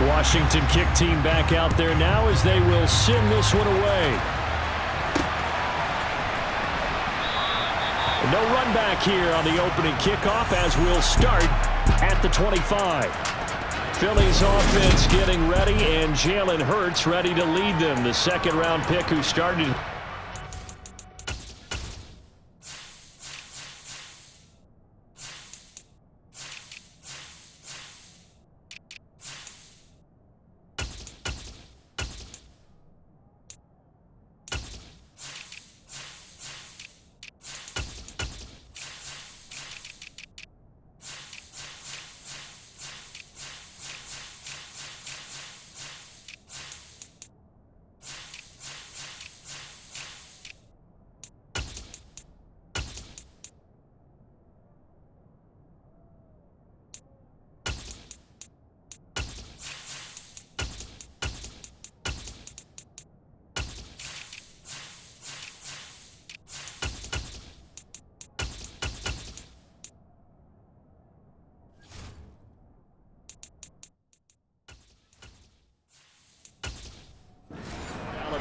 Washington kick team back out there now as they will send this one away. No run back here on the opening kickoff as we'll start at the 25. Philly's offense getting ready, and Jalen Hurts ready to lead them. The second-round pick who started.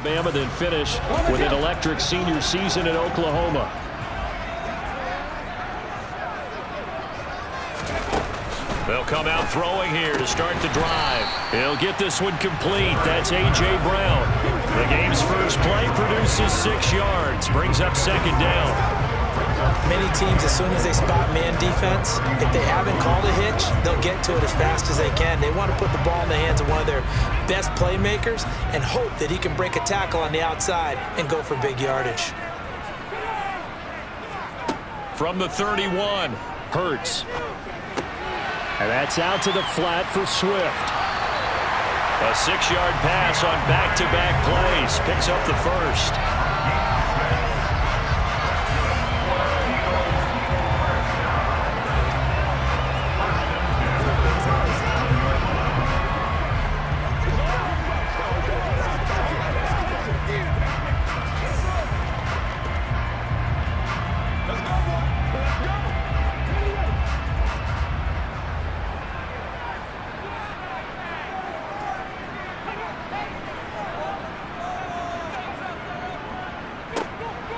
Alabama then finish with an electric senior season in Oklahoma. They'll come out throwing here to start the drive. He'll get this one complete. That's A.J. Brown. The game's first play produces 6 yards, brings up second down. Many teams, as soon as they spot man defense, if they haven't called a hitch, they'll get to it as fast as they can. They want to put the ball in the hands of one of their best playmakers and hope that he can break a tackle on the outside and go for big yardage. From the 31, Hurts. And that's out to the flat for Swift. A 6-yard pass on back-to-back plays. Picks up the first.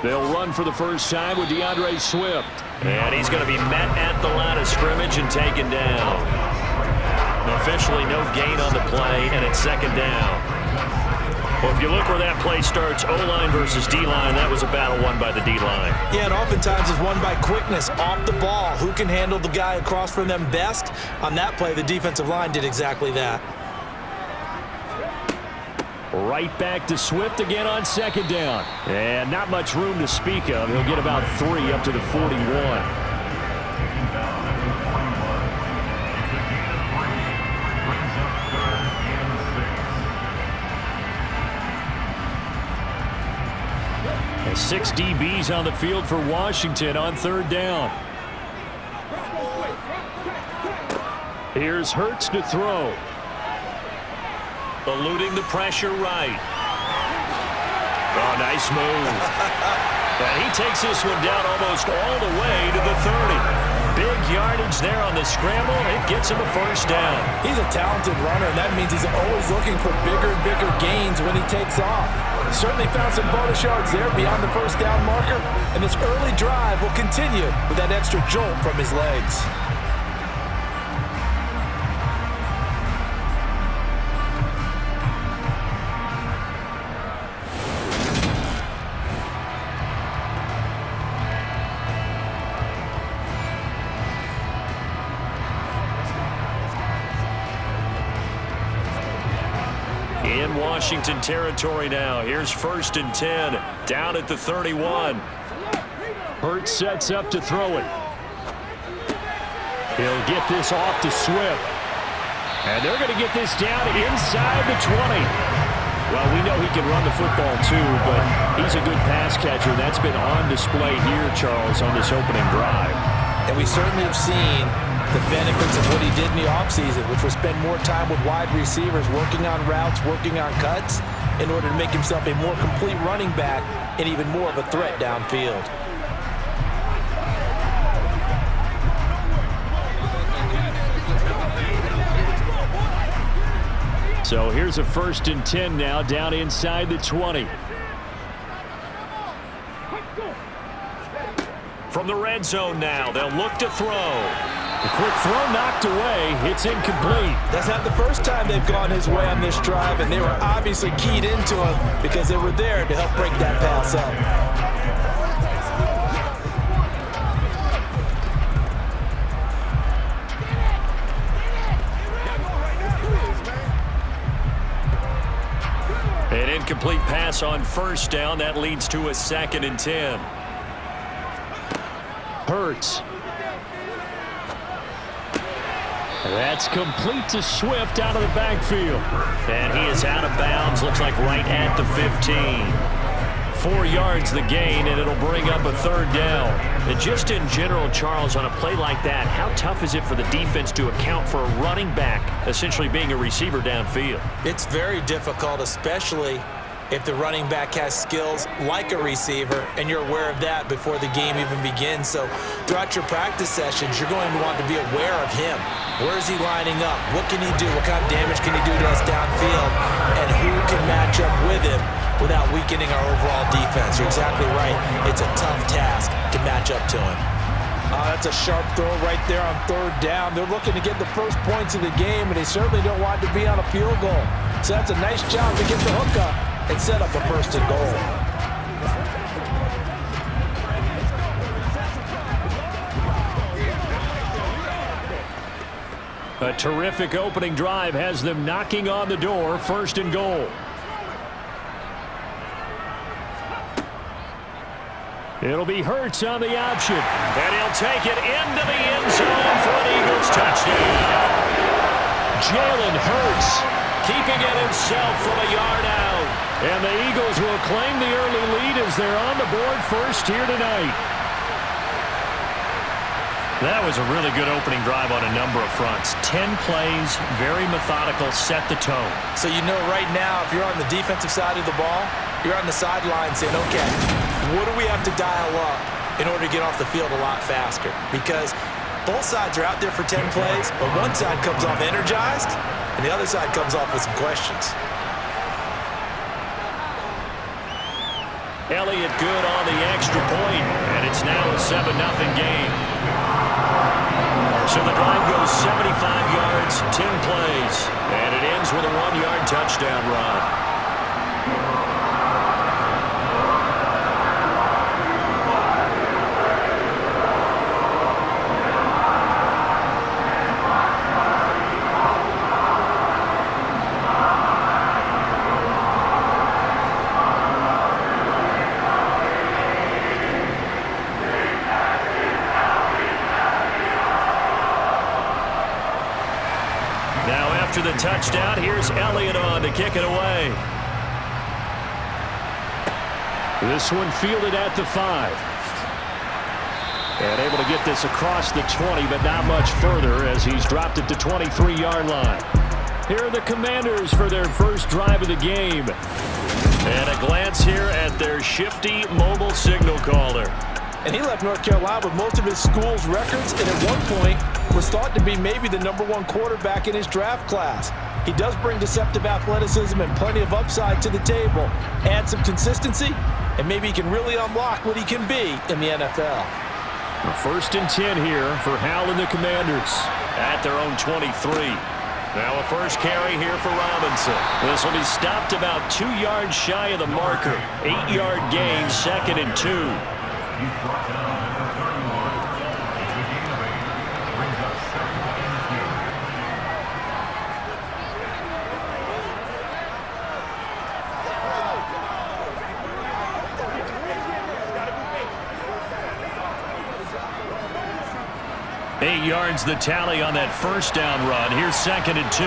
They'll run for the first time with DeAndre Swift. And he's going to be met at the line of scrimmage and taken down. Officially no gain on the play, and it's second down. Well, if you look where that play starts, O-line versus D-line, that was a battle won by the D-line. Yeah, and oftentimes it's won by quickness off the ball. Who can handle the guy across from them best? On that play, the defensive line did exactly that. Right back to Swift again on second down. And not much room to speak of. He'll get about 3 up to the 41. And 6 DBs on the field for Washington on third down. Here's Hurts to throw. Eluding the pressure right. Oh, nice move. And he takes this one down almost all the way to the 30. Big yardage there on the scramble. It gets him a first down. He's a talented runner, and that means he's always looking for bigger and bigger gains when he takes off. Certainly found some bonus yards there beyond the first down marker, and this early drive will continue with that extra jolt from his legs. In Washington territory now. Here's 1st and 10. Down at the 31. Hurts sets up to throw it. He'll get this off to Swift. And they're going to get this down inside the 20. Well, we know he can run the football too, but he's a good pass catcher. That's been on display here, Charles, on this opening drive. And we certainly have seen the benefits of what he did in the offseason, which was spend more time with wide receivers, working on routes, working on cuts, in order to make himself a more complete running back and even more of a threat downfield. So here's a 1st and 10 now, down inside the 20. From the red zone now, they'll look to throw. The quick throw knocked away. It's incomplete. That's not the first time they've gone his way on this drive, and they were obviously keyed into him because they were there to help break that pass up. An incomplete pass on 1st down. That leads to a 2nd and 10. Hurts. That's complete to Swift out of the backfield. And he is out of bounds. Looks like right at the 15. 4 yards the gain, and it'll bring up a 3rd down. And just in general, Charles, on a play like that, how tough is it for the defense to account for a running back essentially being a receiver downfield? It's very difficult, especially if the running back has skills like a receiver, and you're aware of that before the game even begins. So throughout your practice sessions, you're going to want to be aware of him. Where is he lining up? What can he do? What kind of damage can he do to us downfield? And who can match up with him without weakening our overall defense? You're exactly right. It's a tough task to match up to him. That's a sharp throw right there on 3rd down. They're looking to get the first points of the game, and they certainly don't want to be on a field goal. So that's a nice job to get the hook up and set up a 1st and goal. A terrific opening drive has them knocking on the door. 1st and goal. It'll be Hurts on the option. And he'll take it into the end zone for an Eagles touchdown. Jalen Hurts keeping it himself from a yard out. And the Eagles will claim the early lead as they're on the board first here tonight. That was a really good opening drive on a number of fronts. 10 plays, very methodical, set the tone. So you know right now, if you're on the defensive side of the ball, you're on the sideline saying, okay, what do we have to dial up in order to get off the field a lot faster? Because both sides are out there for 10 plays, but one side comes off energized, and the other side comes off with some questions. Elliott good on the extra point, and it's now a 7-0 game. So the drive goes 75 yards, 10 plays, and it ends with a 1-yard touchdown run. After the touchdown, here's Elliott on to kick it away. This one fielded at the 5. And able to get this across the 20, but not much further as he's dropped it to 23-yard line. Here are the Commanders for their first drive of the game. And a glance here at their shifty mobile signal caller. And he left North Carolina with most of his school's records, and at one point was thought to be maybe the #1 quarterback in his draft class. He does bring deceptive athleticism and plenty of upside to the table. Add some consistency, and maybe he can really unlock what he can be in the NFL. 1st and 10 here for Hal and the Commanders at their own 23. Now a first carry here for Robinson. This will be stopped about 2 yards shy of the marker. 8-yard gain, 2nd and 2. Eight yards the tally on that first down run. Here's 2nd and 2.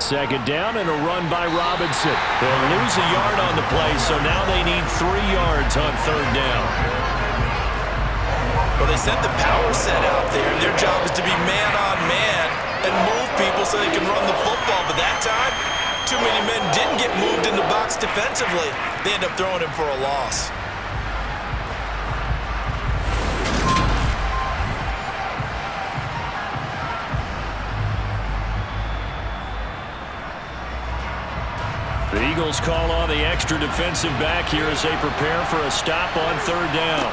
Second down and a run by Robinson. They'll lose a yard on the play, so now they need 3 yards on 3rd down. Well, they sent the power set out there, and their job is to be man-on-man and move people so they can run the football. But that time, too many men didn't get moved in the box defensively. They end up throwing him for a loss. Eagles call on the extra defensive back here as they prepare for a stop on third down.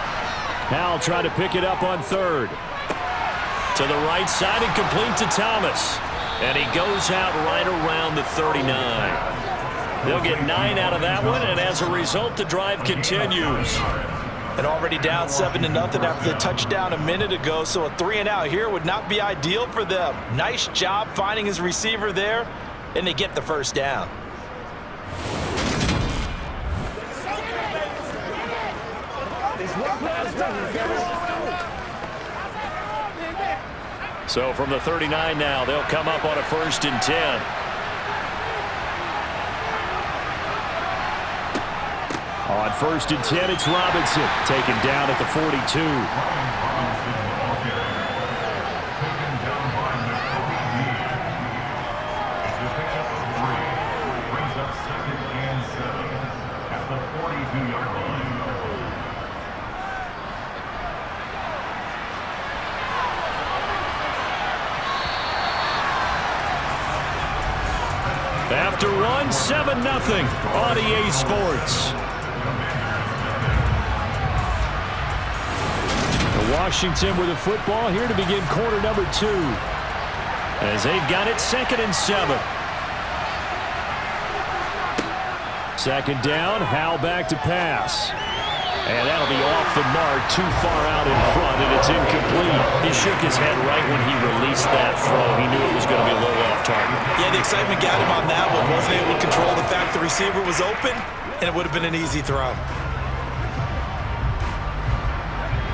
Howell trying to pick it up on third. To the right side and complete to Thomas. And he goes out right around the 39. They'll get 9 out of that one, and as a result, the drive continues. And already down 7-0 after the touchdown a minute ago, so a 3-and-out here would not be ideal for them. Nice job finding his receiver there, and they get the first down. So from the 39 now, they'll come up on a 1st and 10. On 1st and 10, it's Robinson taken down at the 42. After one, 7-0 on EA Sports. Washington with the football here to begin quarter number 2. As they've got it 2nd and 7. 2nd down, Howell back to pass. And that'll be off the mark, too far out in front, and it's incomplete. He shook his head right when he released that throw. He knew it was going to be a little off target. Yeah, the excitement got him on that one. Wasn't able to control the fact the receiver was open, and it would have been an easy throw.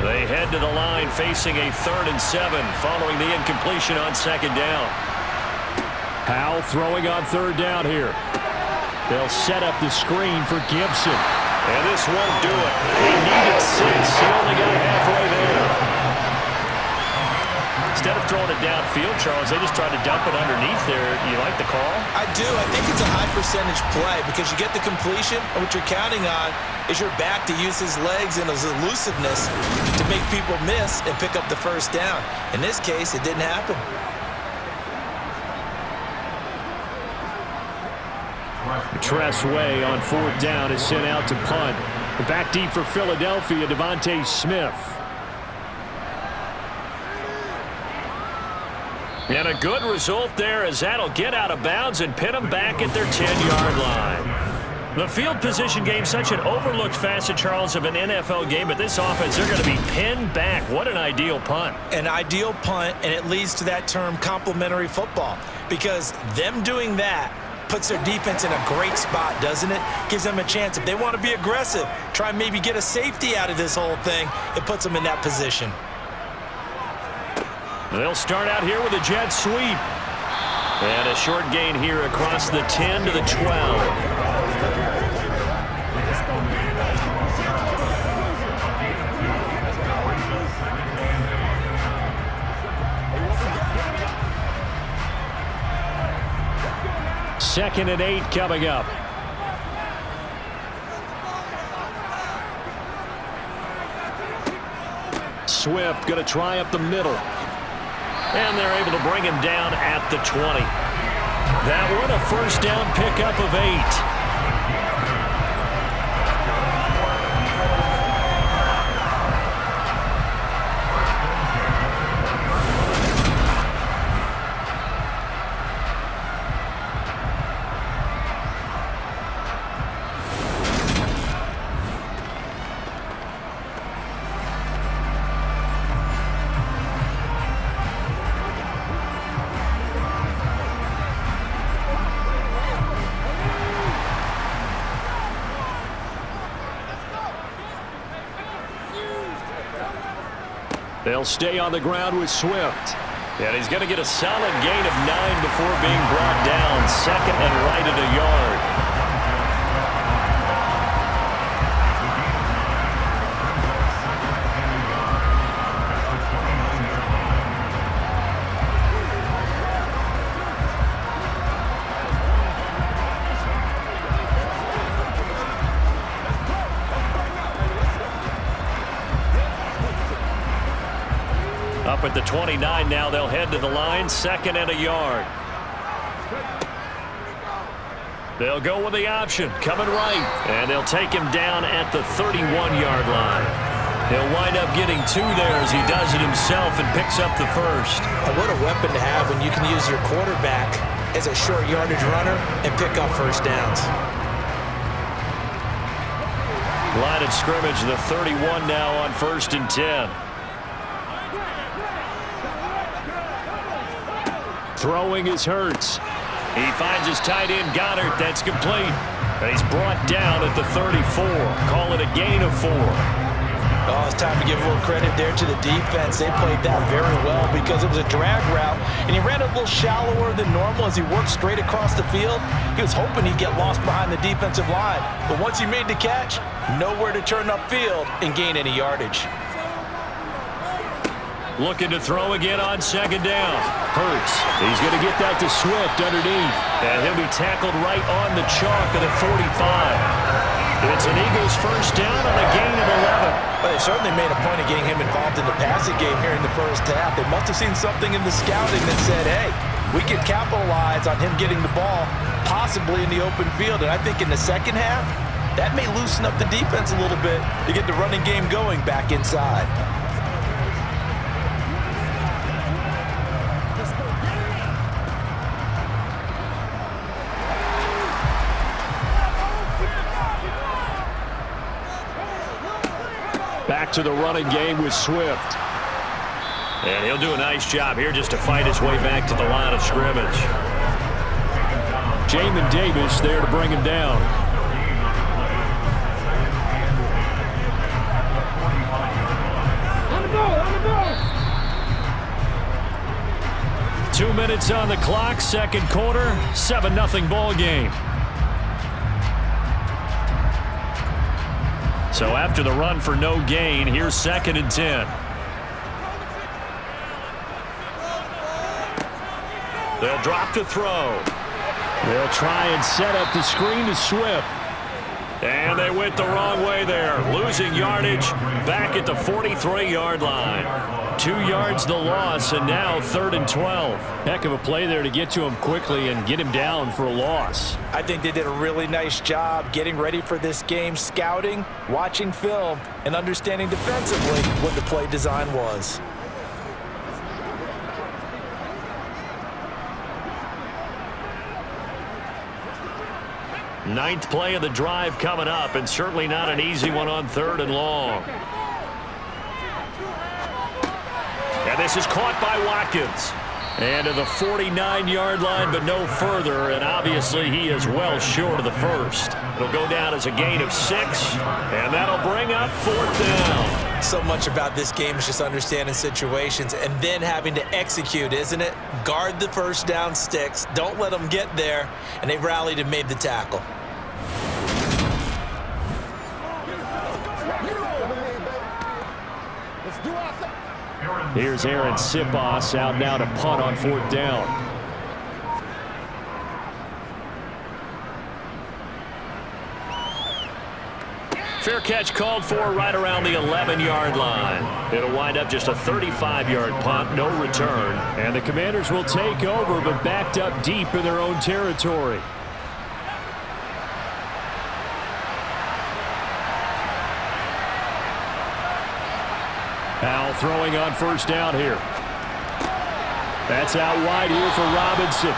They head to the line facing a 3rd and 7 following the incompletion on 2nd down. Howell throwing on 3rd down here. They'll set up the screen for Gibson. And this won't do it. He needed 6. He only got halfway there. Instead of throwing it downfield, Charles, they just tried to dump it underneath there. You like the call? I do. I think it's a high percentage play because you get the completion, and what you're counting on is your back to use his legs and his elusiveness to make people miss and pick up the 1st down. In this case, it didn't happen. Tress Way on 4th down is sent out to punt. Back deep for Philadelphia, Devontae Smith. And a good result there as that'll get out of bounds and pin them back at their 10-yard line. The field position game, such an overlooked facet, Charles, of an NFL game, but this offense, they're going to be pinned back. What an ideal punt. An ideal punt, and it leads to that term complementary football, because them doing that puts their defense in a great spot, doesn't it? Gives them a chance. If they want to be aggressive, try and maybe get a safety out of this whole thing, it puts them in that position. They'll start out here with a jet sweep. And a short gain here across the 10 to the 12. Second and 8 coming up. Swift going to try up the middle. And they're able to bring him down at the 20. That one a 1st down pickup of 8. They'll stay on the ground with Swift. And he's going to get a solid gain of 9 before being brought down. 2nd and right at a yard. Up at the 29 now, they'll head to the line, 2nd and a yard. They'll go with the option, coming right, and they'll take him down at the 31-yard line. He'll wind up getting 2 there as he does it himself and picks up the first. And what a weapon to have when you can use your quarterback as a short yardage runner and pick up first downs. Line of scrimmage, the 31 now on 1st and 10. Throwing is Hurts. He finds his tight end, Goddard. That's complete. And he's brought down at the 34. Call it a gain of 4. Oh, it's time to give a little credit there to the defense. They played that very well because it was a drag route, and he ran a little shallower than normal as he worked straight across the field. He was hoping he'd get lost behind the defensive line, but once he made the catch, nowhere to turn upfield and gain any yardage. Looking to throw again on 2nd down. Hurts. He's going to get that to Swift underneath, and he'll be tackled right on the chalk of the 45. It's an Eagles first down on a gain of 11. Well, they certainly made a point of getting him involved in the passing game here in the first half. They must have seen something in the scouting that said, hey, we can capitalize on him getting the ball, possibly in the open field. And I think in the second half, that may loosen up the defense a little bit to get the running game going back inside. Back to the running game with Swift. And he'll do a nice job here just to fight his way back to the line of scrimmage. Jamin Davis there to bring him down. On the ball. 2 minutes on the clock, second quarter, 7-0 ball game. So after the run for no gain, here's 2nd and 10. They'll drop to throw. They'll try and set up the screen to Swift. And they went the wrong way there, losing yardage back at the 43-yard line. 2 yards the loss, and now 3rd and 12. Heck of a play there to get to him quickly and get him down for a loss. I think they did a really nice job getting ready for this game, scouting, watching film, and understanding defensively what the play design was. Ninth play of the drive coming up, and certainly not an easy one on 3rd and long. And this is caught by Watkins. And to the 49-yard line, but no further, and obviously he is well short of the first. It'll go down as a gain of 6, and that'll bring up 4th down. So much about this game is just understanding situations and then having to execute, isn't it? Guard the first down sticks. Don't let them get there. And they rallied and made the tackle. Here's Aaron Sipos out now to punt on 4th down. Fair catch called for right around the 11-yard line. It'll wind up just a 35-yard punt, no return. And the Commanders will take over, but backed up deep in their own territory. Powell throwing on 1st down here. That's out wide here for Robinson.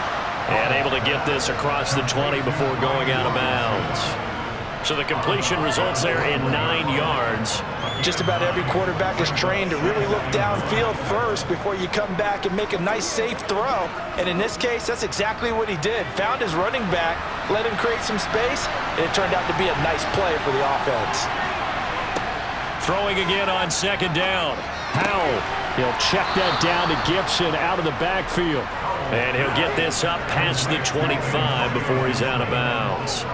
And able to get this across the 20 before going out of bounds. So the completion results there in 9 yards. Just about every quarterback is trained to really look downfield first before you come back and make a nice, safe throw. And in this case, that's exactly what he did. Found his running back, let him create some space, and it turned out to be a nice play for the offense. Throwing again on 2nd down. Powell, he'll check that down to Gibson out of the backfield. And he'll get this up past the 25 before he's out of bounds.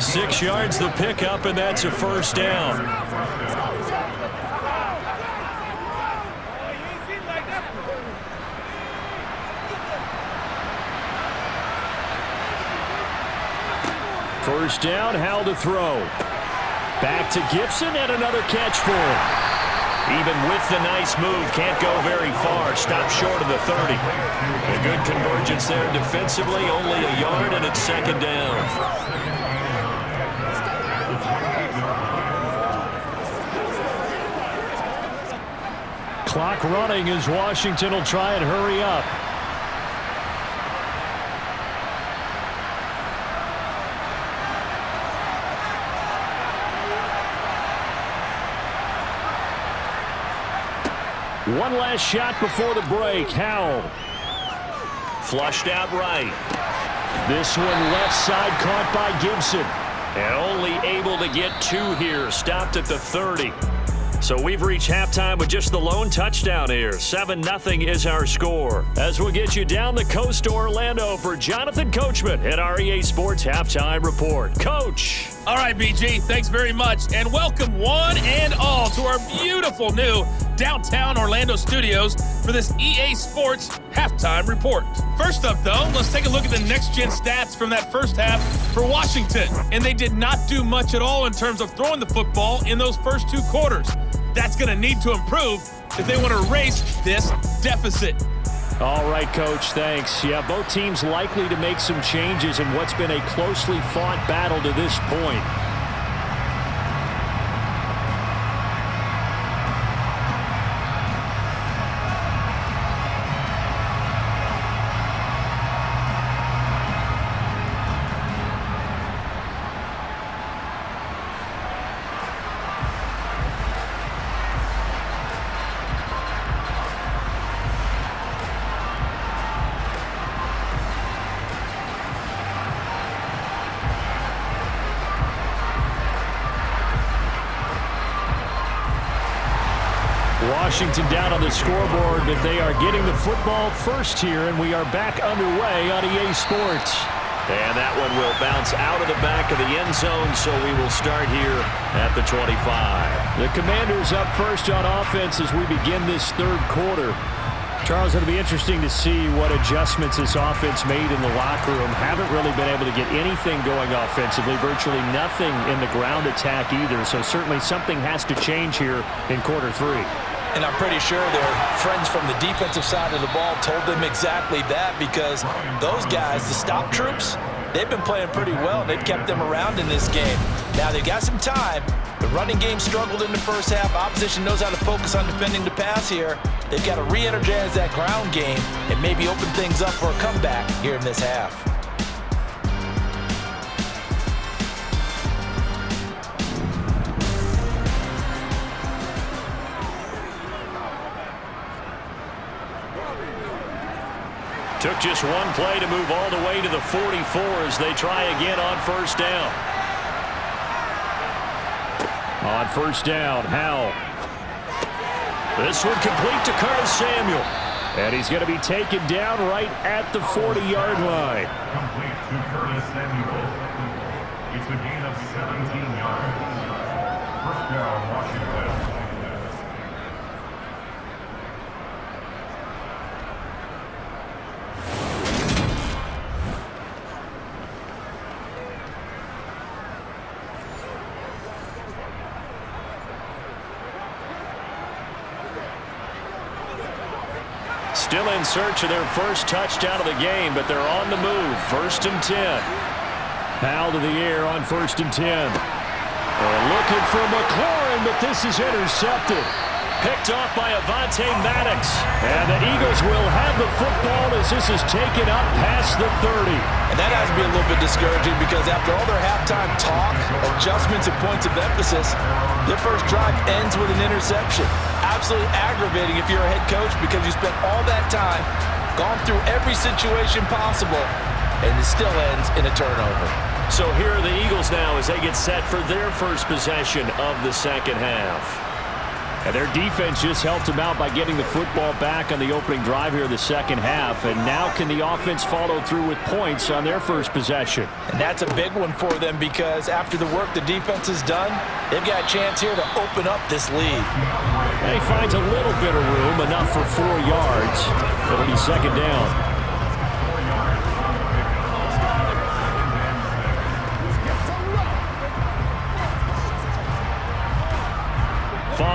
6 yards the pickup, and that's a 1st down. First down, Howell to throw. Back to Gibson, and another catch for him. Even with the nice move, can't go very far. Stop short of the 30. A good convergence there defensively, only a yard, and it's second down. Clock running as Washington will try and hurry up. One last shot before the break. Howell. Flushed out right. This one left side caught by Gibson. And only able to get 2 here. Stopped at the 30. So we've reached halftime with just the lone touchdown here. 7-0 is our score. As we'll get you down the coast to Orlando for Jonathan Coachman at our EA Sports Halftime Report. Coach. All right, BG, thanks very much. And welcome one and all to our beautiful new downtown Orlando studios for this EA Sports Halftime Report. First up, though, let's take a look at the next-gen stats from that first half for Washington. And they did not do much at all in terms of throwing the football in those first 2 quarters. That's going to need to improve if they want to erase this deficit. All right, Coach, thanks. Yeah, both teams likely to make some changes in what's been a closely fought battle to this point. Washington down on the scoreboard, but they are getting the football first here, and we are back underway on EA Sports. And that one will bounce out of the back of the end zone, so we will start here at the 25. The Commanders up first on offense as we begin this third quarter. Charles, it'll be interesting to see what adjustments this offense made in the locker room. Haven't really been able to get anything going offensively, virtually nothing in the ground attack either, so certainly something has to change here in quarter 3. And I'm pretty sure their friends from the defensive side of the ball told them exactly that, because those guys, the stop troops, they've been playing pretty well, and they've kept them around in this game. Now, they've got some time. The running game struggled in the first half. Opposition knows how to focus on defending the pass here. They've got to re-energize that ground game and maybe open things up for a comeback here in this half. Took just one play to move all the way to the 44 as they try again on first down. On first down, Howell. This one complete to Curtis Samuel. And he's going to be taken down right at the 40-yard line. Complete to Curtis Samuel. It's a gain of 17 yards. First down, Washington. Still in search of their first touchdown of the game, but they're on the move. First and 10. Howell to the air on first and 10. They're looking for McLaurin, but this is intercepted. Picked off by Avonte Maddox. And the Eagles will have the football as this is taken up past the 30. And that has to be a little bit discouraging, because after all their halftime talk, adjustments, and points of emphasis, their first drive ends with an interception. Absolutely aggravating if you're a head coach, because you spent all that time, gone through every situation possible, and it still ends in a turnover. So here are the Eagles now as they get set for their first possession of the second half. And their defense just helped them out by getting the football back on the opening drive here in the second half. And now can the offense follow through with points on their first possession? And that's a big one for them, because after the work the defense has done, they've got a chance here to open up this lead. And he finds a little bit of room, enough for 4 yards. It'll be second down.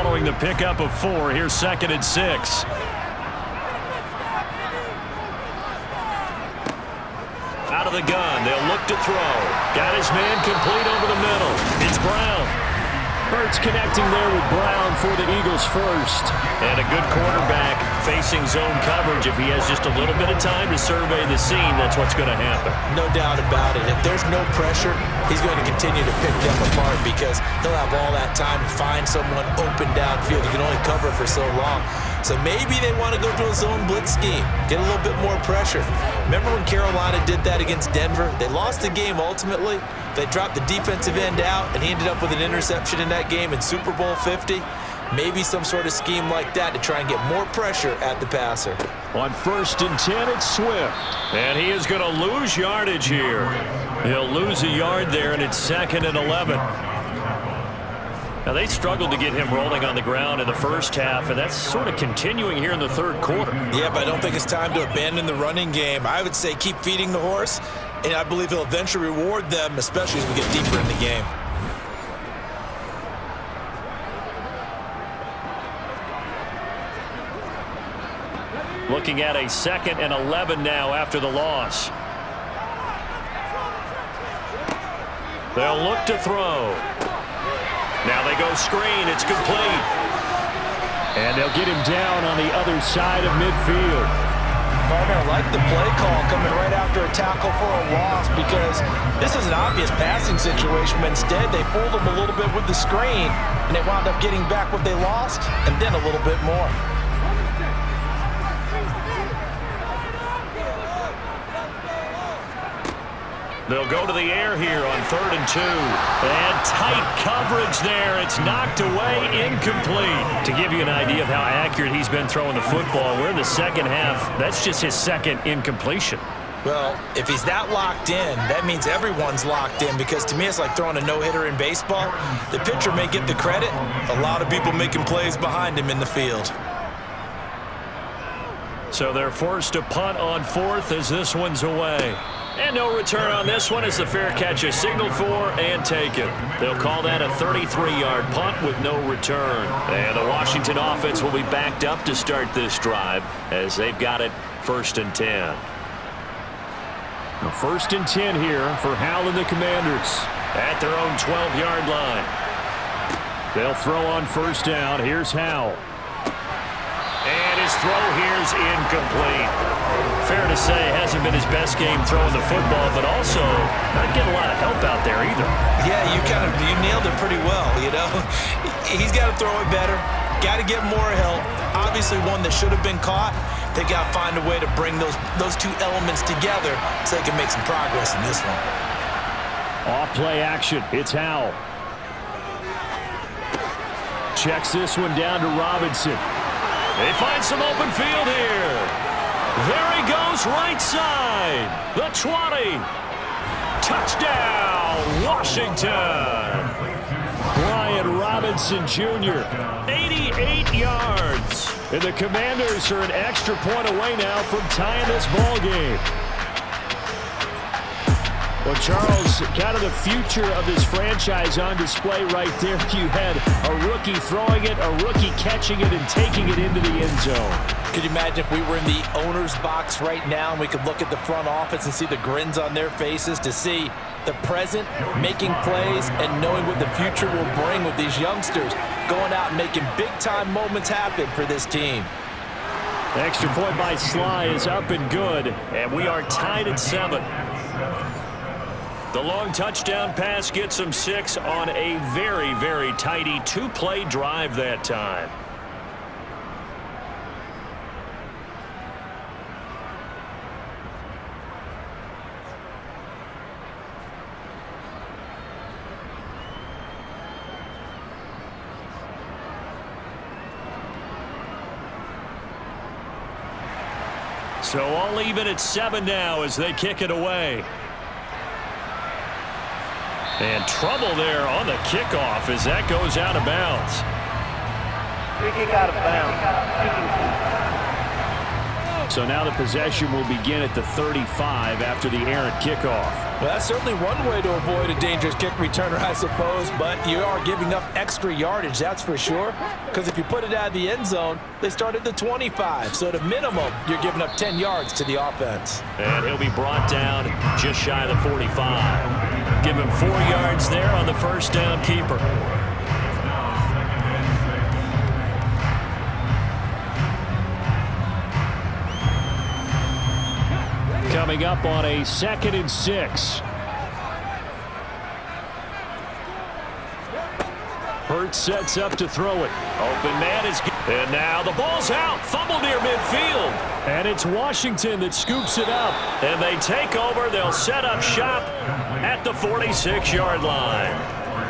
following the pickup of 4. Here's 2nd and 6. Out of the gun. They'll look to throw. Got his man complete over the middle. It's Brown. Hurts connecting there with Brown for the Eagles first. And a good quarterback facing zone coverage. If he has just a little bit of time to survey the scene, that's what's going to happen. No doubt about it. If there's no pressure, he's going to continue to pick them apart because he'll have all that time to find someone open downfield. He can only cover for so long. So maybe they want to go to a zone blitz scheme, get a little bit more pressure. Remember when Carolina did that against Denver? They lost the game ultimately. They dropped the defensive end out, and he ended up with an interception in that game in Super Bowl 50. Maybe some sort of scheme like that to try and get more pressure at the passer. On 1st and 10, it's Swift. And he is going to lose yardage here. He'll lose a yard there, and it's 2nd and 11. Now, they struggled to get him rolling on the ground in the first half, and that's sort of continuing here in the 3rd quarter. Yeah, but I don't think it's time to abandon the running game. I would say keep feeding the horse, and I believe he'll eventually reward them, especially as we get deeper in the game. Looking at a 2nd and 11 now after the loss. They'll look to throw. Now they go screen. It's complete. And they'll get him down on the other side of midfield. Partner, like the play call coming right after a tackle for a loss because this is an obvious passing situation, but instead they fooled him a little bit with the screen, and they wound up getting back what they lost and then a little bit more. They'll go to the air here on 3rd and 2. And tight coverage there. It's knocked away, incomplete. To give you an idea of how accurate he's been throwing the football, we're in the 2nd half. That's just his 2nd incompletion. Well, if he's that locked in, that means everyone's locked in because to me it's like throwing a no-hitter in baseball. The pitcher may get the credit. A lot of people making plays behind him in the field. So they're forced to punt on 4th as this one's away. And no return on this one as the fair catch is signaled for and taken. They'll call that a 33-yard punt with no return. And the Washington offense will be backed up to start this drive as they've got it 1st and 10. Now 1st and 10 here for Howell and the Commanders. At their own 12-yard line. They'll throw on 1st down. Here's Howell. And his throw here's incomplete. Fair to say, hasn't been his best game throwing the football, but also not getting a lot of help out there either. Yeah, you nailed it pretty well, you know. He's got to throw it better. Got to get more help. Obviously one that should have been caught. They got to find a way to bring those two elements together so they can make some progress in this one. Off play action. It's Howell. Checks this one down to Robinson. They find some open field here. There he goes, right side. The 20. Touchdown, Washington. Brian Robinson Jr. 88 yards. And the Commanders are an extra point away now from tying this ball game. Well, Charles, kind of the future of this franchise on display right there. You had a rookie throwing it, a rookie catching it, and taking it into the end zone. Could you imagine if we were in the owner's box right now and we could look at the front office and see the grins on their faces to see the present making plays and knowing what the future will bring with these youngsters going out and making big-time moments happen for this team. The extra point by Sly is up and good, and we are tied at 7. The long touchdown pass gets them 6 on a very, very tidy 2-play drive that time. So all even at 7 now as they kick it away. And trouble there on the kickoff as that goes out of bounds. Free kick out of bounds. So now the possession will begin at the 35 after the errant kickoff. Well, that's certainly one way to avoid a dangerous kick returner, I suppose, but you are giving up extra yardage, that's for sure, because if you put it out of the end zone, they start at the 25. So at a minimum, you're giving up 10 yards to the offense. And he'll be brought down just shy of the 45. Give him 4 yards there on the first down keeper. Coming up on a 2nd and 6. Hurts sets up to throw it. Open man is good. And now the ball's out. Fumble near midfield. And it's Washington that scoops it up. And they take over. They'll set up shop at the 46-yard line.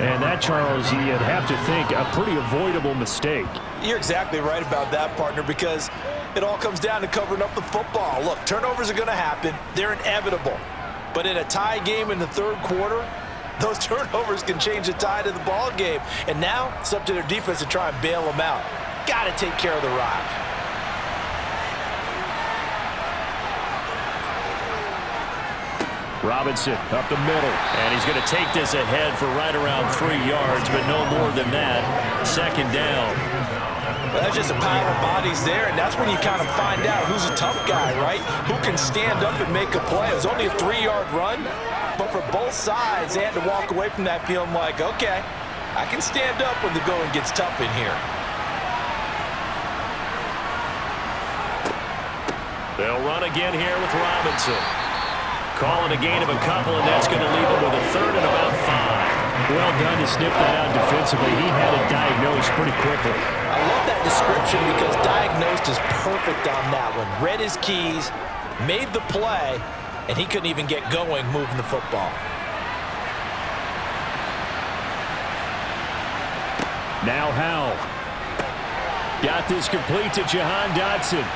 And that, Charles, you'd have to think a pretty avoidable mistake. You're exactly right about that, partner, because it all comes down to covering up the football. Look, turnovers are going to happen. They're inevitable. But in a tie game in the third quarter, those turnovers can change the tide of the ball game. And now it's up to their defense to try and bail them out. Got to take care of the rock. Robinson up the middle. And he's going to take this ahead for right around 3 yards, but no more than that. 2nd down. Well, that's just a pile of bodies there, and that's when you kind of find out who's a tough guy, right? Who can stand up and make a play. It was only a 3-yard run, but for both sides, they had to walk away from that feeling like, okay, I can stand up when the going gets tough in here. They'll run again here with Robinson. Calling a gain of a couple, and that's going to leave him with a 3rd and about 5. Well done to sniff that out defensively. He had it diagnosed pretty quickly. I love that description because diagnosed is perfect on that one. Read his keys, made the play, and he couldn't even get going moving the football. Now Howell. Got this complete to Jahan Dotson.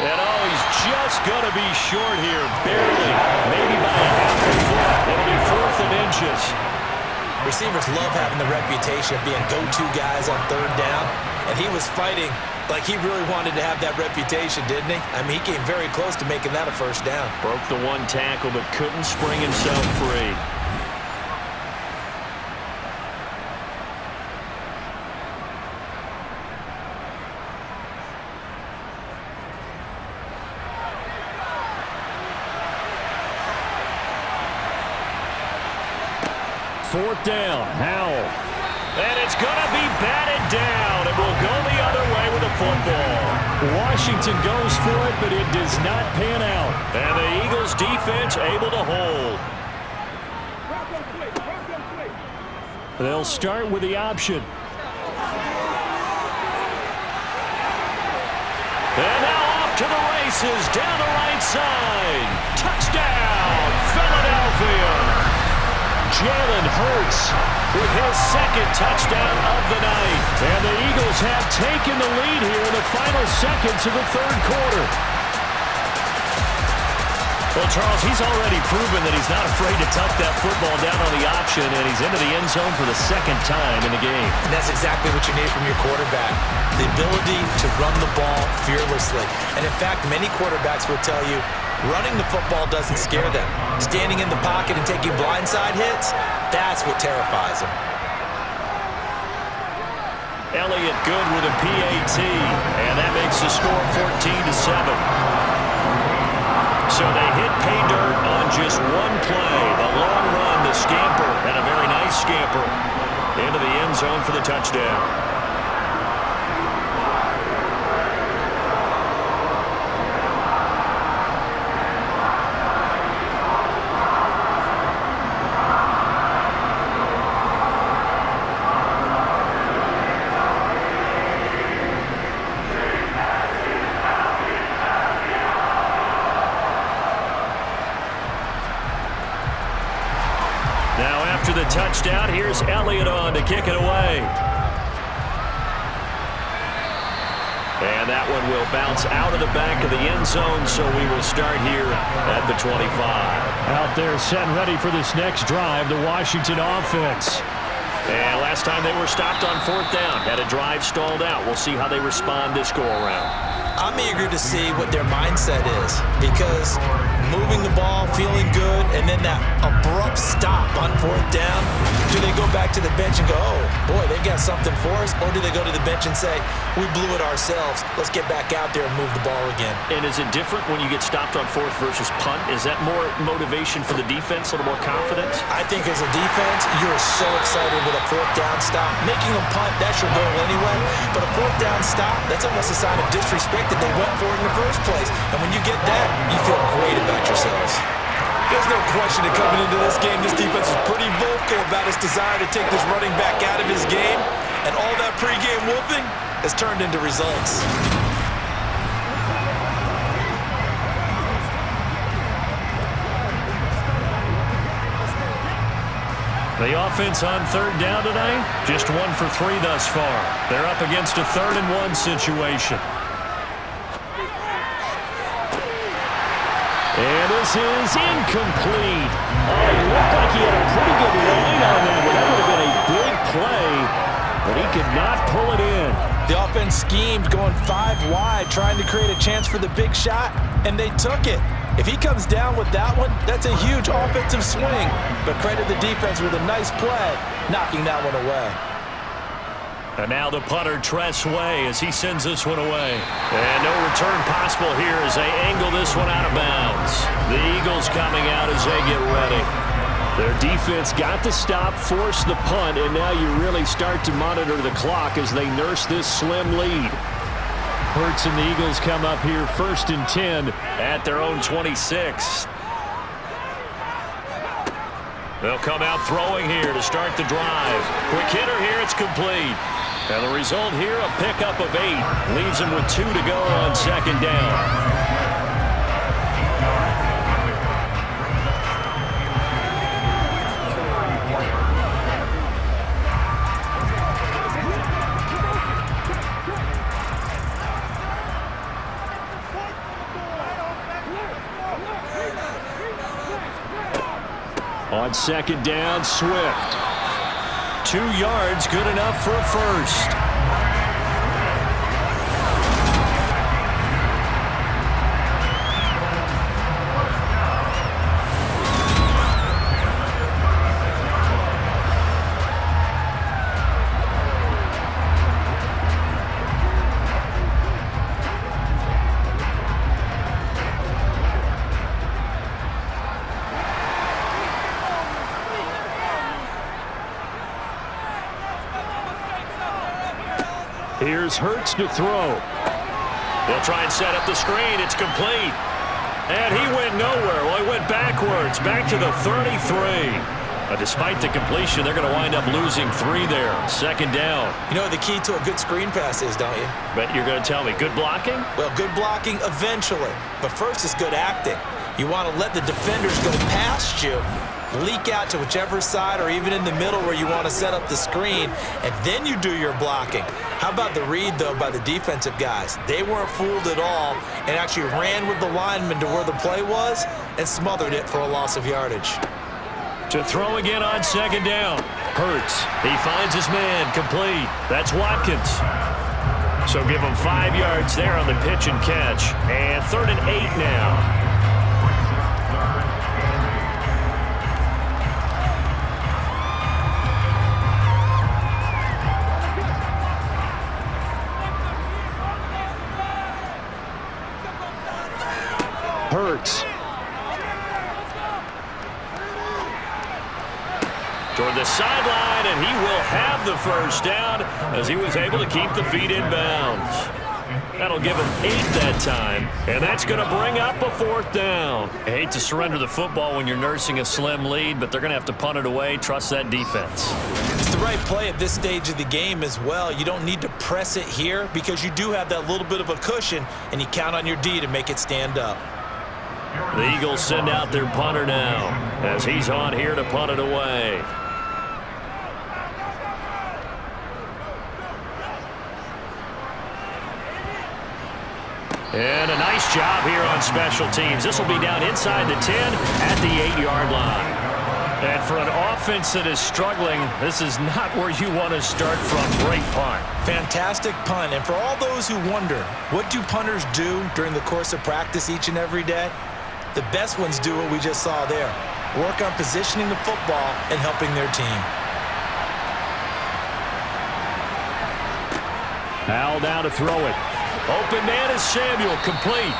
And oh, he's just going to be short here, barely, maybe by a half a foot. It'll be 4th and inches. Receivers love having the reputation of being go-to guys on 3rd down, and he was fighting like he really wanted to have that reputation, didn't he? I mean, he came very close to making that a 1st down. Broke the 1 tackle, but couldn't spring himself free. Fourth down, Howell. And it's going to be batted down. It will go the other way with the football. Washington goes for it, but it does not pan out. And the Eagles defense able to hold. They'll start with the option. And now off to the races down the right side. Touchdown, Philadelphia. Jalen Hurts with his 2nd touchdown of the night. And the Eagles have taken the lead here in the final seconds of the 3rd quarter. Well, Charles, he's already proven that he's not afraid to tuck that football down on the option, and he's into the end zone for the 2nd time in the game. And that's exactly what you need from your quarterback, the ability to run the ball fearlessly. And in fact, many quarterbacks will tell you, running the football doesn't scare them. Standing in the pocket and taking blindside hits, that's what terrifies them. Elliott good with a PAT, and that makes the score 14-7. So they hit pay dirt on just 1 play. The long run, the scamper, and a very nice scamper into the end zone for the touchdown. After the touchdown, here's Elliott on to kick it away. And that one will bounce out of the back of the end zone, so we will start here at the 25. Out there set and ready for this next drive, the Washington offense. And last time they were stopped on 4th down, had a drive stalled out. We'll see how they respond this go-around. I'm eager to see what their mindset is, because moving the ball, feeling good, and then that abrupt stop on 4th down, do they go back to the bench and go, oh, boy, they've got something for us? Or do they go to the bench and say, we blew it ourselves, let's get back out there and move the ball again? And is it different when you get stopped on 4th versus punt? Is that more motivation for the defense, a little more confidence? I think as a defense, you're so excited with a 4th down stop. Making a punt, that's your goal anyway. But a 4th down stop, that's almost a sign of disrespect that they went for it in the first place. And when you get that, you feel great about yourselves. There's no question that coming into this game, this defense is pretty vocal about its desire to take this running back out of his game. And all that pregame wolfing has turned into results. The offense on 3rd down tonight, just 1 for 3 thus far. They're up against a 3rd and 1 situation. And this is incomplete. Oh, it looked like he had a pretty good line on that one. That would have been a big play, but he could not pull it in. The offense schemed, going 5 wide, trying to create a chance for the big shot, and they took it. If he comes down with that one, that's a huge offensive swing. But credit the defense with a nice play, knocking that one away. And now the punter, Tress Way, as he sends this one away. And no return possible here as they angle this one out of bounds. The Eagles coming out as they get ready. Their defense got the stop, forced the punt, and now you really start to monitor the clock as they nurse this slim lead. Hurts and the Eagles come up here 1st and 10 at their own 26. They'll come out throwing here to start the drive. Quick hitter here, it's complete. And the result here, a pickup of 8. Leaves them with 2 to go on 2nd down. On 2nd down, Swift. 2 yards, good enough for a first. Here's Hurts to throw. They'll try and set up the screen. It's complete. And he went nowhere. Well, he went backwards, back to the 33. Despite the completion, they're going to wind up losing 3 there. 2nd down. You know what the key to a good screen pass is, don't you? Bet you're going to tell me. Good blocking? Well, good blocking eventually. But first is good acting. You want to let the defenders go past you, leak out to whichever side or even in the middle where you want to set up the screen, and then you do your blocking. How about the read, though, by the defensive guys? They weren't fooled at all and actually ran with the lineman to where the play was and smothered it for a loss of yardage. To throw again on 2nd down. Hurts. He finds his man. Complete. That's Watkins. So give him 5 yards there on the pitch and catch. And 3rd and 8 now. Hurts. Toward the sideline, and he will have the first down as he was able to keep the feet in bounds. That'll give him 8 that time, and that's going to bring up a 4th down. I hate to surrender the football when you're nursing a slim lead, but they're going to have to punt it away. Trust that defense. It's the right play at this stage of the game as well. You don't need to press it here because you do have that little bit of a cushion, and you count on your D to make it stand up. The Eagles send out their punter now as he's on here to punt it away. And a nice job here on special teams. This will be down inside the 10 at the 8-yard line. And for an offense that is struggling, this is not where you want to start from. Great punt. Fantastic punt. And for all those who wonder, what do punters do during the course of practice each and every day? The best ones do what we just saw there. Work on positioning the football and helping their team. Howell down to throw it. Open man is Samuel, complete.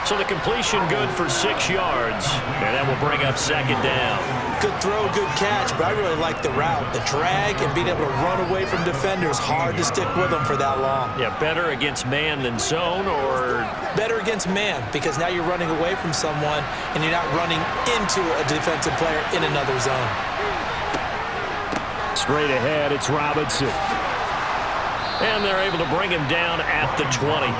So the completion good for 6 yards, and that will bring up second down. Good throw, good catch, but I really like the route. The drag and being able to run away from defenders, hard to stick with them for that long. Yeah, better against man than zone, or? Better against man, because now you're running away from someone and you're not running into a defensive player in another zone. Straight ahead, it's Robinson. And they're able to bring him down at the 20.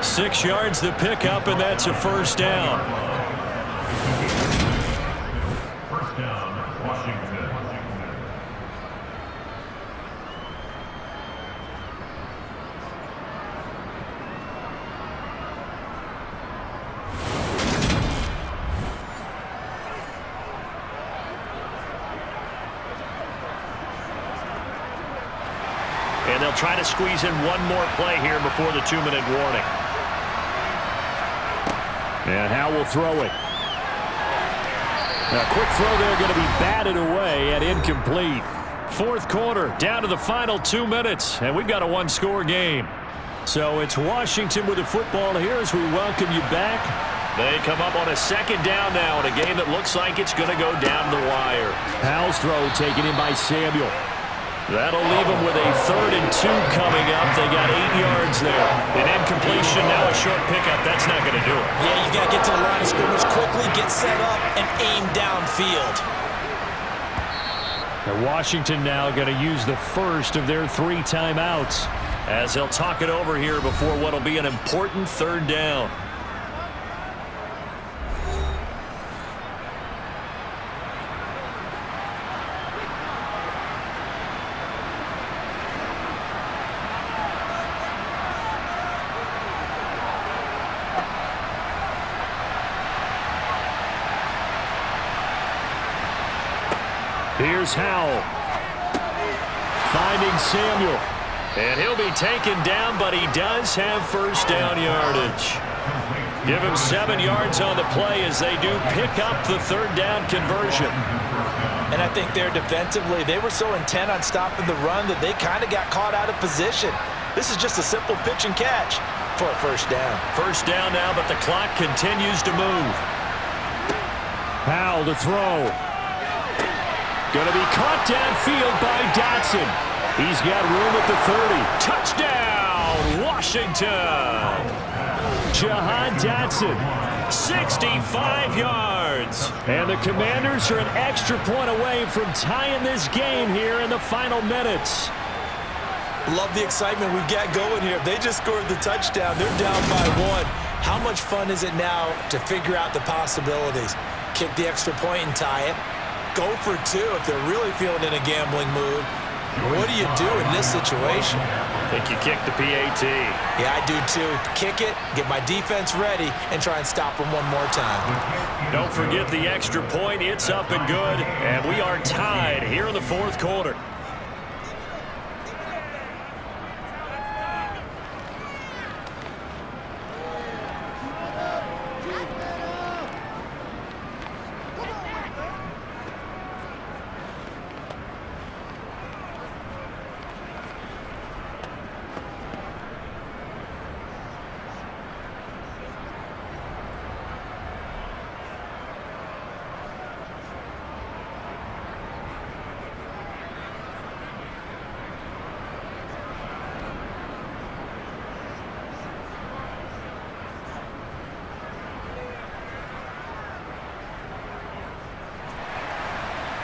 6 yards to pick up, and that's a first down. First down, Washington. And they'll try to squeeze in one more play here before the 2-minute warning. And Howell will throw it. A quick throw there going to be batted away and incomplete. Fourth quarter, down to the final 2 minutes, and we've got a one-score game. So it's Washington with the football here as we welcome you back. They come up on a second down now in a game that looks like it's going to go down the wire. Howell's throw taken in by Samuel. That'll leave them with a 3rd and 2 coming up. They got 8 yards there. An incompletion, now a short pickup. That's not going to do it. Yeah, you got to get to the line of scrimmage quickly, get set up, and aim downfield. And Washington now going to use the first of their 3 timeouts. As they'll talk it over here before what will be an important 3rd down. Here's Howell. Finding Samuel. And he'll be taken down, but he does have first down yardage. Give him 7 yards on the play as they do pick up the 3rd down conversion. And I think there defensively, they were so intent on stopping the run that they kind of got caught out of position. This is just a simple pitch and catch for a first down. First down now, but the clock continues to move. Howell to throw. Going to be caught downfield by Dotson. He's got room at the 30. Touchdown, Washington. Jahan Dotson. 65 yards. And the Commanders are an extra point away from tying this game here in the final minutes. Love the excitement we've got going here. If they just scored the touchdown, they're down by 1. How much fun is it now to figure out the possibilities? Kick the extra point and tie it. Go for 2 if they're really feeling in a gambling mood. What do you do in this situation? I think you kick the PAT. Yeah, I do too. Kick it, get my defense ready, and try and stop them one more time. Don't forget the extra point. It's up and good, and we are tied here in the 4th quarter.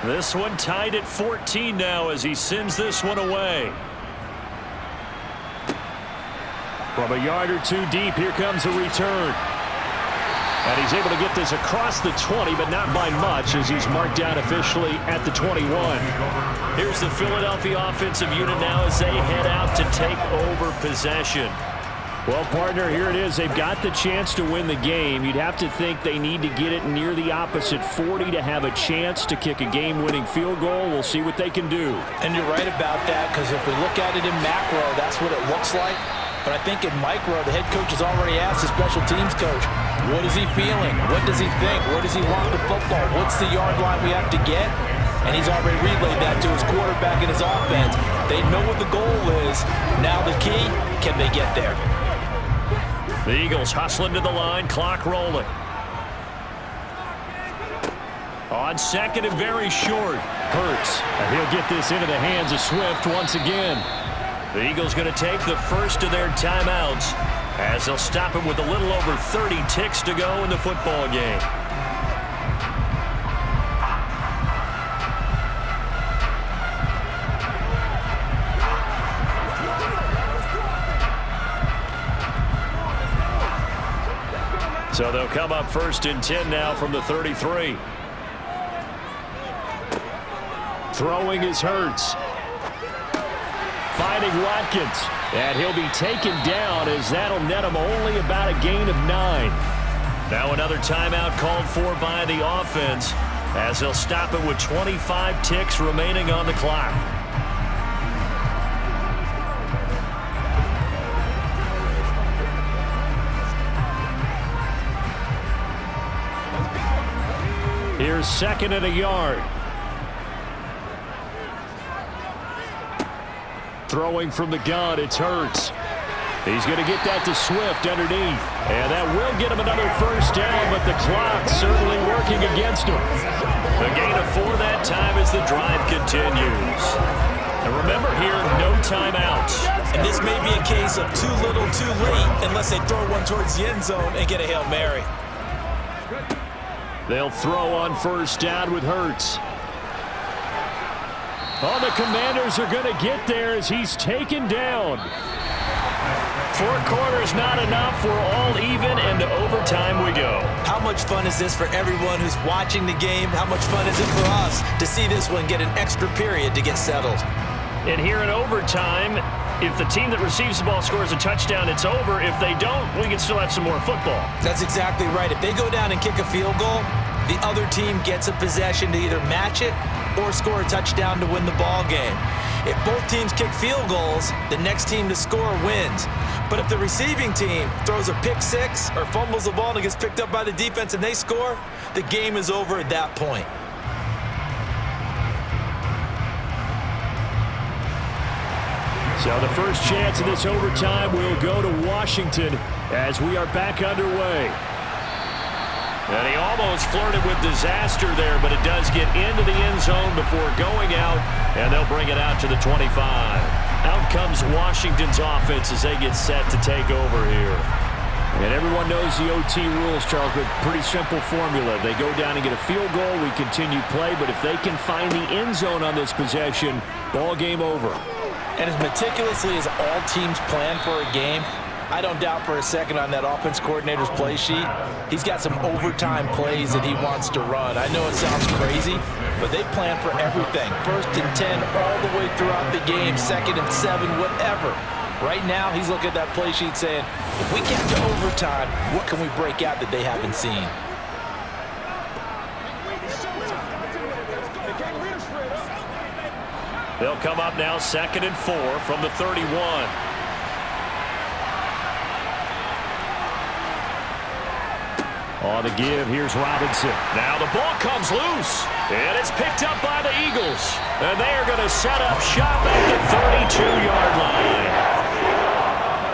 This one tied at 14 now as he sends this one away. From a yard or 2 deep, here comes a return. And he's able to get this across the 20, but not by much as he's marked down officially at the 21. Here's the Philadelphia offensive unit now as they head out to take over possession. Well, partner, here it is. They've got the chance to win the game. You'd have to think they need to get it near the opposite 40 to have a chance to kick a game-winning field goal. We'll see what they can do. And you're right about that, because if we look at it in macro, that's what it looks like. But I think in micro, the head coach has already asked the special teams coach, what is he feeling? What does he think? Where does he want the football? What's the yard line we have to get? And he's already relayed that to his quarterback and his offense. They know what the goal is. Now the key, can they get there? The Eagles hustling to the line, clock rolling. On second and very short. Hurts. And he'll get this into the hands of Swift once again. The Eagles going to take the first of their timeouts as they'll stop him with a little over 30 ticks to go in the football game. So they'll come up first and 10 now from the 33. Throwing is Hurts. Finding Watkins. And he'll be taken down as that'll net him only about a gain of 9. Now another timeout called for by the offense as they'll stop him with 25 ticks remaining on the clock. Here's second and a yard. Throwing from the gun, it's Hurts. He's going to get that to Swift underneath. And that will get him another first down, but the clock's certainly working against him. The gain of 4 that time as the drive continues. And remember here, no timeouts. And this may be a case of too little, too late, unless they throw one towards the end zone and get a Hail Mary. They'll throw on first down with Hurts. Oh, the Commanders are going to get there as he's taken down. 4 quarters not enough. We're all even, and to overtime we go. How much fun is this for everyone who's watching the game? How much fun is it for us to see this one get an extra period to get settled? And here in overtime, if the team that receives the ball scores a touchdown, it's over. If they don't, we can still have some more football. That's exactly right. If they go down and kick a field goal, the other team gets a possession to either match it or score a touchdown to win the ball game. If both teams kick field goals, the next team to score wins. But if the receiving team throws a pick six or fumbles the ball and it gets picked up by the defense and they score, the game is over at that point. So the first chance of this overtime will go to Washington as we are back underway. And he almost flirted with disaster there, but it does get into the end zone before going out, and they'll bring it out to the 25. Out comes Washington's offense as they get set to take over here. And everyone knows the OT rules, Charles, but pretty simple formula. They go down and get a field goal, we continue play, but if they can find the end zone on this possession, ball game over. And as meticulously as all teams plan for a game, I don't doubt for a second on that offense coordinator's play sheet, he's got some overtime plays that he wants to run. I know it sounds crazy, but they plan for everything. 1st and 10 all the way throughout the game, 2nd and 7, whatever. Right now, he's looking at that play sheet saying, if we get to overtime, what can we break out that they haven't seen? They'll come up now 2nd and 4 from the 31. On the give, here's Robinson. Now the ball comes loose, and it's picked up by the Eagles. And they are going to set up shop at the 32-yard line.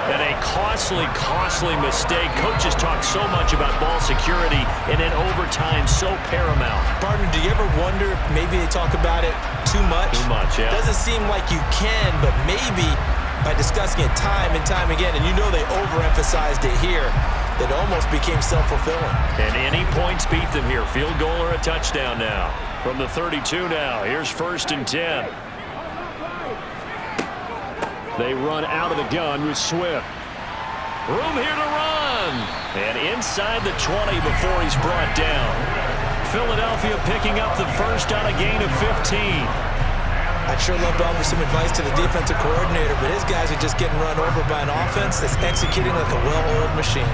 And a costly mistake. Coaches talk so much about ball security, and in overtime, so paramount. Partner, do you ever wonder if maybe they talk about it too much? Too much, yeah. Doesn't seem like you can, but maybe by discussing it time and time again, and you know they overemphasized it here, that almost became self-fulfilling. And any points beat them here. Field goal or a touchdown now. From the 32 now, here's 1st and 10. They run out of the gun with Swift. Room here to run. And inside the 20 before he's brought down. Philadelphia picking up the first on a gain of 15. I'd sure love to offer some advice to the defensive coordinator, but his guys are just getting run over by an offense that's executing like a well-oiled machine.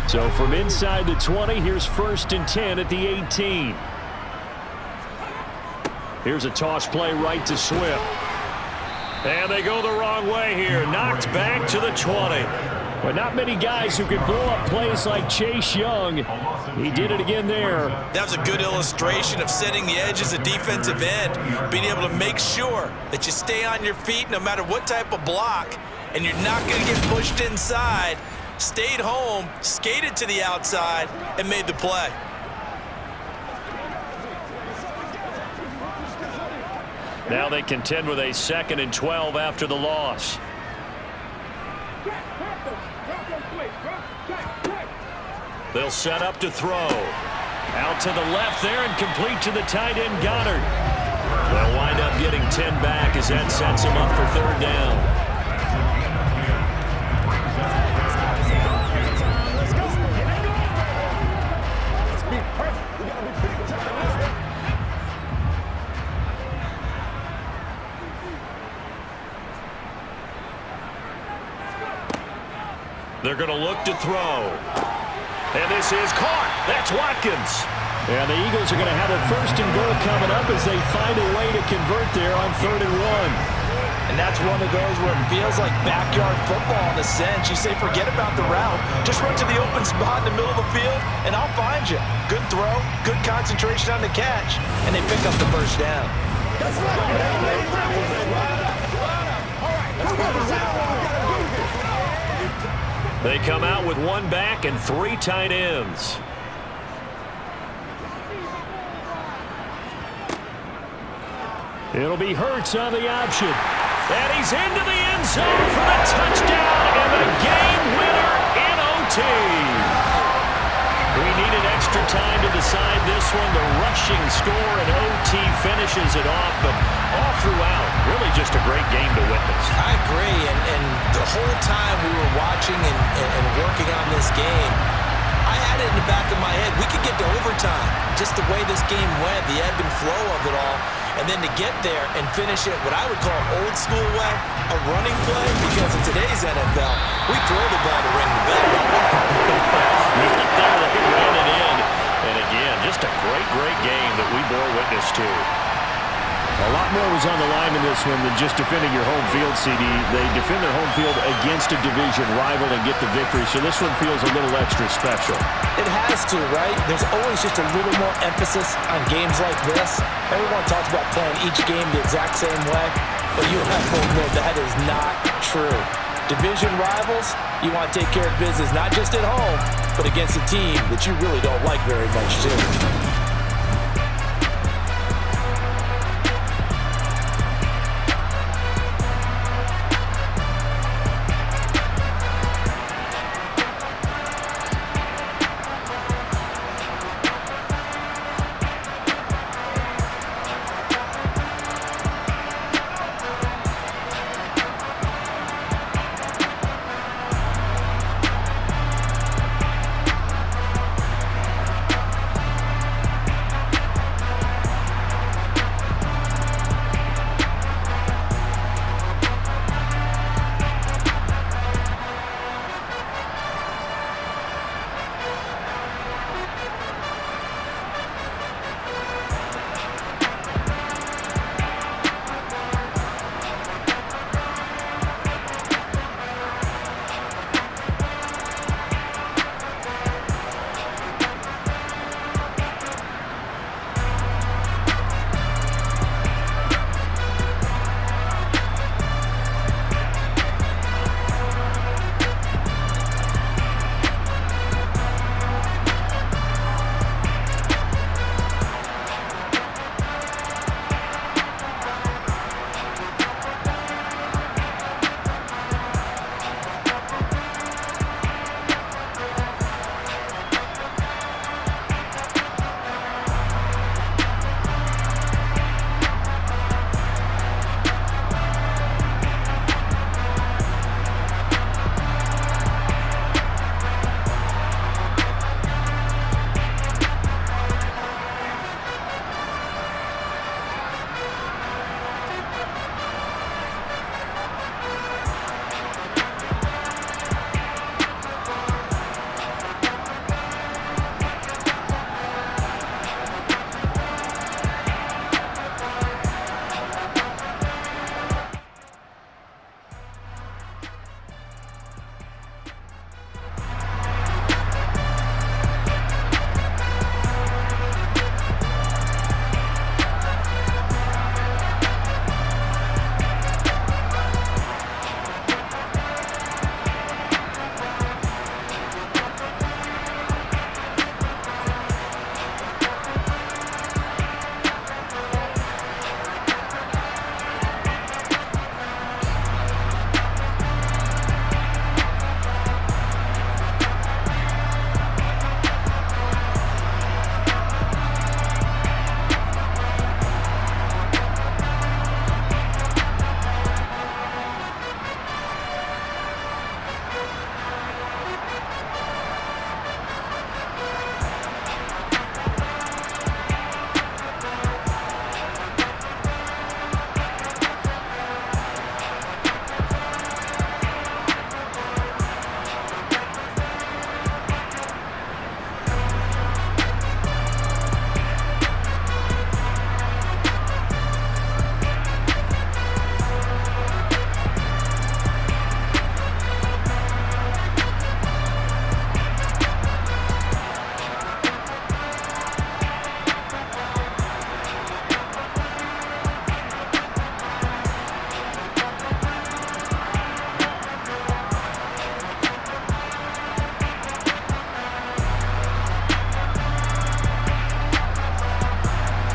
So from inside the 20, here's 1st and 10 at the 18. Here's a toss play right to Swift. And they go the wrong way here. Knocked back to the 20. But not many guys who can blow up plays like Chase Young. He did it again there. That was a good illustration of setting the edge as a defensive end, being able to make sure that you stay on your feet no matter what type of block, and you're not going to get pushed inside. Stayed home, skated to the outside, and made the play. Now they contend with a 2nd and 12 after the loss. They'll set up to throw. Out to the left there and complete to the tight end Goddard. They'll wind up getting 10 back as that sets them up for 3rd down. They're going to look to throw. And this is caught. That's Watkins. And the Eagles are going to have a 1st and goal coming up as they find a way to convert there on 3rd and 1. And that's one of those where it feels like backyard football in a sense. You say forget about the route. Just run to the open spot in the middle of the field, and I'll find you. Good throw, good concentration on the catch, and they pick up the 1st down. They come out with 1 back and 3 tight ends. It'll be Hurts on the option. And he's into the end zone for the touchdown and the game winner in OT. We needed extra time to decide this one. The rushing score in OT finishes it off, but all throughout, really just a great game to witness. I agree, and the whole time we were watching and working on this game, I had it in the back of my head. We could get to overtime. Just the way this game went, the ebb and flow of it all. And then to get there and finish it what I would call old school way, a running play, because in today's NFL, we throw the ball to ring the bell. We ran it in. And again, just a great game that we bore witness to. A lot more was on the line in this one than just defending your home field, CD. They defend their home field against a division rival and get the victory, so this one feels a little extra special. It has to, right? There's always just a little more emphasis on games like this. Everyone talks about playing each game the exact same way, but you have to admit that is not true. Division rivals, you want to take care of business not just at home, but against a team that you really don't like very much, too.